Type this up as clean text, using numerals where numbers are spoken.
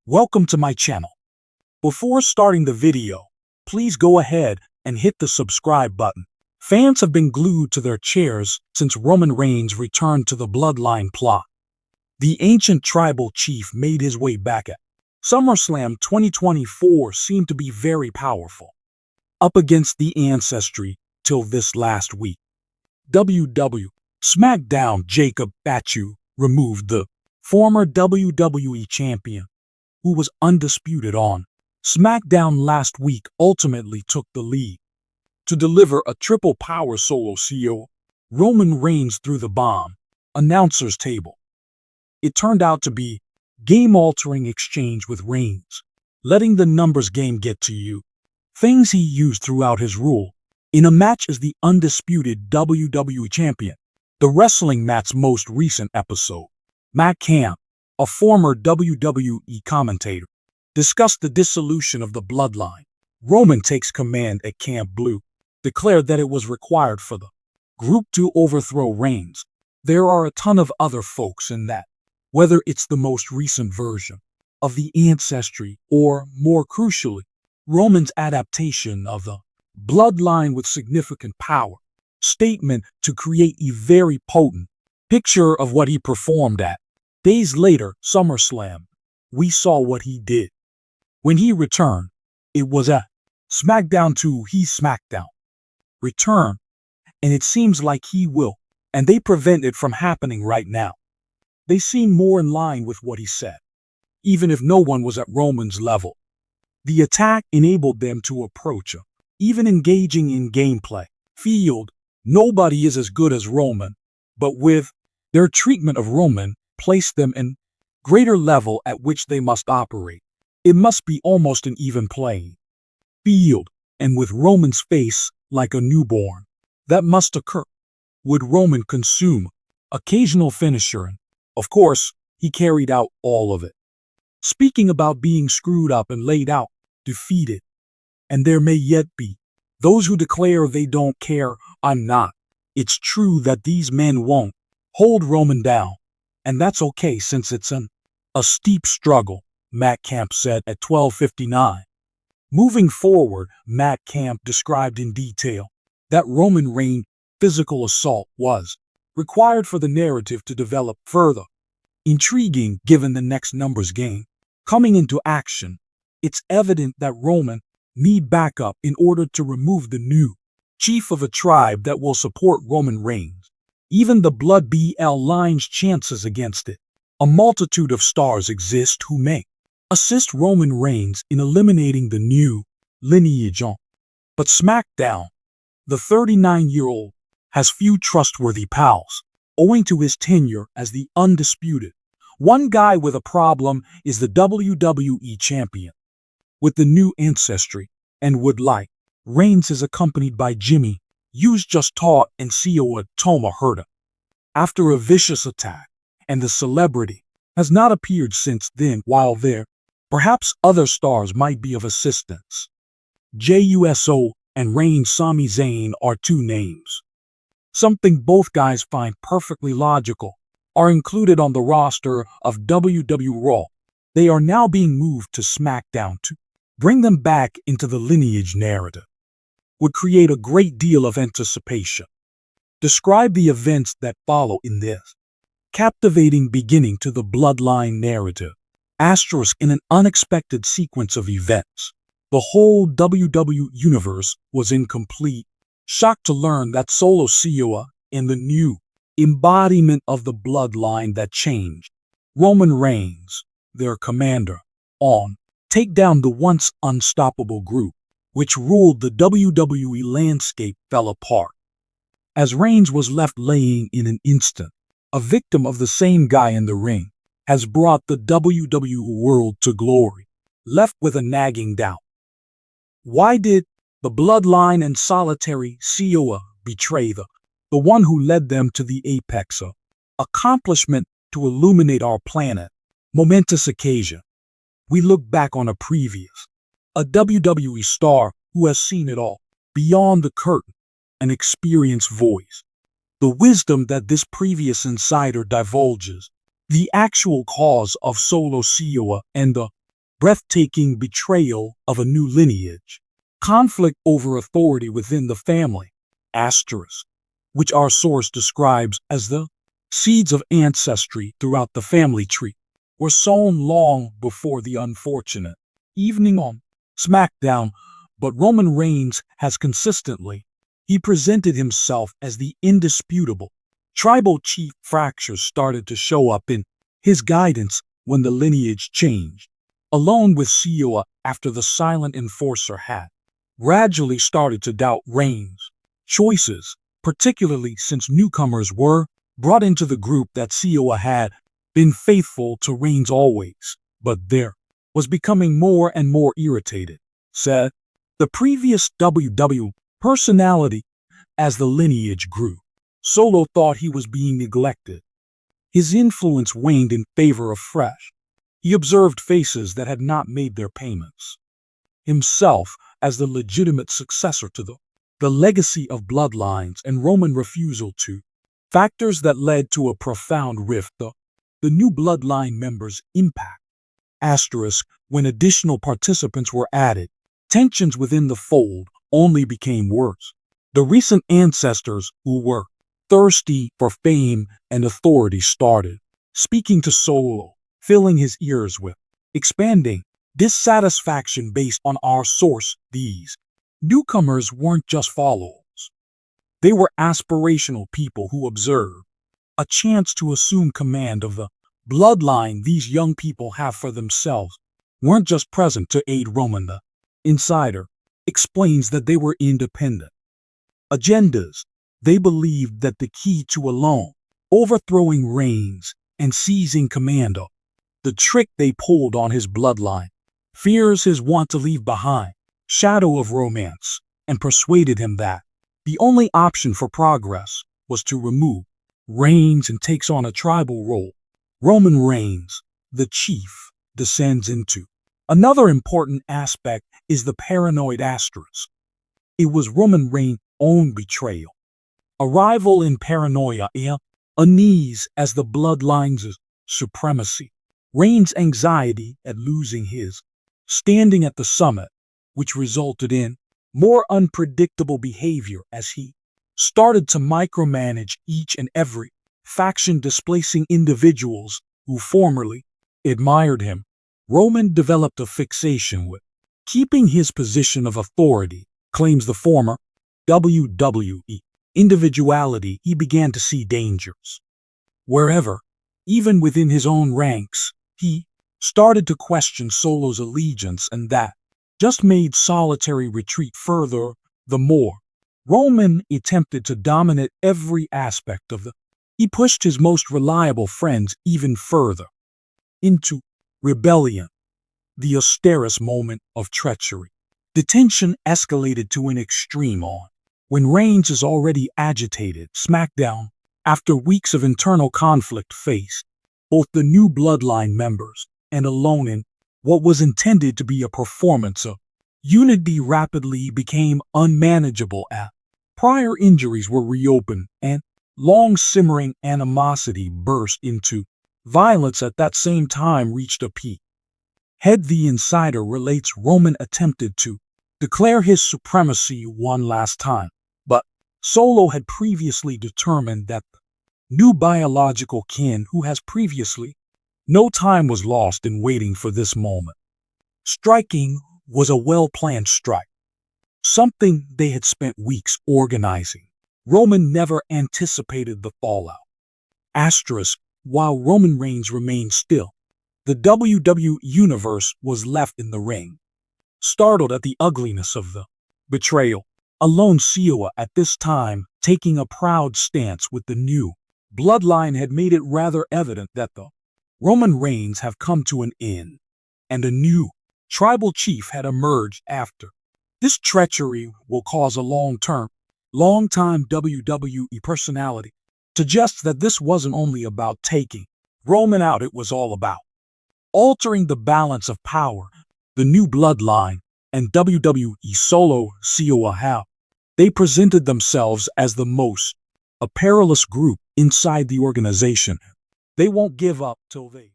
Welcome to my channel. Before starting the video, please go ahead and hit the subscribe button. Fans have been glued to their chairs since Roman Reigns returned to the Bloodline plot. The ancient tribal chief made his way back at SummerSlam 2024 seemed to be very powerful. Up against the ancestry till this last week. WWE SmackDown Jacob Fatu removed the former WWE champion, who was undisputed on SmackDown last week, ultimately took the lead to deliver a triple power solo CO. Roman Reigns threw the bomb, announcer's table. It turned out to be game-altering exchange with Reigns, letting the numbers game get to you. Things he used throughout his rule in a match as the undisputed WWE champion. The Wrestling Mat's most recent episode, McMahon, a former WWE commentator, discussed the dissolution of the Bloodline. Roman takes command at Camp Blue, declared that it was required for the group to overthrow Reigns. There are a ton of other folks in that, whether it's the most recent version of the ancestry or, more crucially, Roman's adaptation of the Bloodline with significant power statement to create a very potent picture of what he performed at. Days later, SummerSlam, we saw what he did. When he returned, it was a SmackDown to he SmackDown return, and it seems like he will, and they prevent it from happening right now. They seem more in line with what he said, even if no one was at Roman's level. The attack enabled them to approach him, even engaging in gameplay. Field, nobody is as good as Roman, but with their treatment of Roman, placed them in greater level at which they must operate. It must be almost an even playing field, and with Roman's face like a newborn, that must occur. Would Roman consume occasional finisher? And, of course, he carried out all of it. Speaking about being screwed up and laid out, defeated, and there may yet be those who declare they don't care. I'm not. It's true that these men won't hold Roman down. And that's okay since it's a steep struggle, Matt Camp said at 12:59. Moving forward, Matt Camp described in detail that Roman Reigns' physical assault was required for the narrative to develop further. Intriguing given the next numbers game coming into action. It's evident that Roman need backup in order to remove the new chief of a tribe that will support Roman Reigns. Even the Blood BL line's chances against it. A multitude of stars exist who may assist Roman Reigns in eliminating the new lineage on. But SmackDown, the 39-year-old, has few trustworthy pals, owing to his tenure as the undisputed. One guy with a problem is the WWE champion, with the new ancestry, and would like. Reigns is accompanied by Jimmy, Hughes just taught, and Sikoa Toma Herta. After a vicious attack, and the celebrity has not appeared since then. While there, perhaps other stars might be of assistance. JUSO and Reigns Sami Zayn are two names. Something both guys find perfectly logical, are included on the roster of WWE Raw. They are now being moved to SmackDown to bring them back into the lineage narrative. Would create a great deal of anticipation. Describe the events that follow in this captivating beginning to the Bloodline narrative. Asterisk in an unexpected sequence of events. The whole WWE Universe was in complete shock to learn that Solo Sikoa and the new embodiment of the Bloodline that changed. Roman Reigns, their commander, on take down the once unstoppable group, which ruled the WWE landscape, fell apart. As Reigns was left laying in an instant, a victim of the same guy in the ring, has brought the WWE world to glory, left with a nagging doubt. Why did the Bloodline and solitary Sikoa betray the one who led them to the apex of accomplishment to illuminate our planet? Momentous occasion. We look back on a previous, a WWE star who has seen it all, beyond the curtain, an experienced voice. The wisdom that this previous insider divulges, the actual cause of Solo Sikoa and the breathtaking betrayal of a new lineage, conflict over authority within the family, asterisk, which our source describes as the seeds of ancestry throughout the family tree, were sown long before the unfortunate evening on SmackDown, but Roman Reigns has consistently, he presented himself as the indisputable tribal chief. Fractures started to show up in his guidance when the lineage changed, along with Sikoa after the silent enforcer had gradually started to doubt Reigns' choices, particularly since newcomers were brought into the group. That Sikoa had been faithful to Reigns always, but there was becoming more and more irritated. Seth, the previous WWE personality, as the lineage grew, Solo thought he was being neglected. His influence waned in favor of fresh. He observed faces that had not made their payments. Himself as the legitimate successor to the legacy of bloodlines and Roman refusal to, factors that led to a profound rift. The new bloodline members' impact. Asterisk, when additional participants were added, tensions within the fold only became worse. The recent ancestors who were thirsty for fame and authority started speaking to Solo, filling his ears with expanding dissatisfaction. Based on our source, these newcomers weren't just followers. They were aspirational people who observed a chance to assume command of the bloodline these young people have for themselves, weren't just present to aid Roman. The insider explains that they were independent agendas. They believed that the key to alone overthrowing Reigns and seizing command of the trick they pulled on his bloodline, fears his want to leave behind shadow of romance, and persuaded him that the only option for progress was to remove Reigns and takes on a tribal role. Roman Reigns, the chief, descends into another important aspect is the paranoid asterisk. It was Roman Reigns' own betrayal. Arrival in paranoia, unease as the bloodline's supremacy. Reigns' anxiety at losing his standing at the summit, which resulted in more unpredictable behavior as he started to micromanage each and every faction, displacing individuals who formerly admired him. Roman developed a fixation with keeping his position of authority, claims the former WWE individuality. He began to see dangers wherever, even within his own ranks. He started to question Solo's allegiance, and that just made solitary retreat further. The more Roman attempted to dominate every aspect of he pushed his most reliable friends even further into rebellion. The austerest moment of treachery. The tension escalated to an extreme on when Reigns is already agitated. SmackDown, after weeks of internal conflict, faced both the new bloodline members and alone in what was intended to be a performance of unity rapidly became unmanageable as prior injuries were reopened and long-simmering animosity burst into violence. At that same time reached a peak. Head the insider relates Roman attempted to declare his supremacy one last time, but Solo had previously determined that the new biological kin who has previously, no time was lost in waiting for this moment. Striking was a well-planned strike, something they had spent weeks organizing. Roman never anticipated the fallout. Asterisk, while Roman Reigns remained still, the WWE Universe was left in the ring. Startled at the ugliness of the betrayal, alone Sikoa at this time taking a proud stance with the new bloodline had made it rather evident that the Roman Reigns have come to an end, and a new tribal chief had emerged after. This treachery will cause a long-time WWE personality suggests that this wasn't only about taking Roman out, it was all about altering the balance of power. The new bloodline and WWE Solo Sikoa have they presented themselves as the most a perilous group inside the organization. They won't give up till they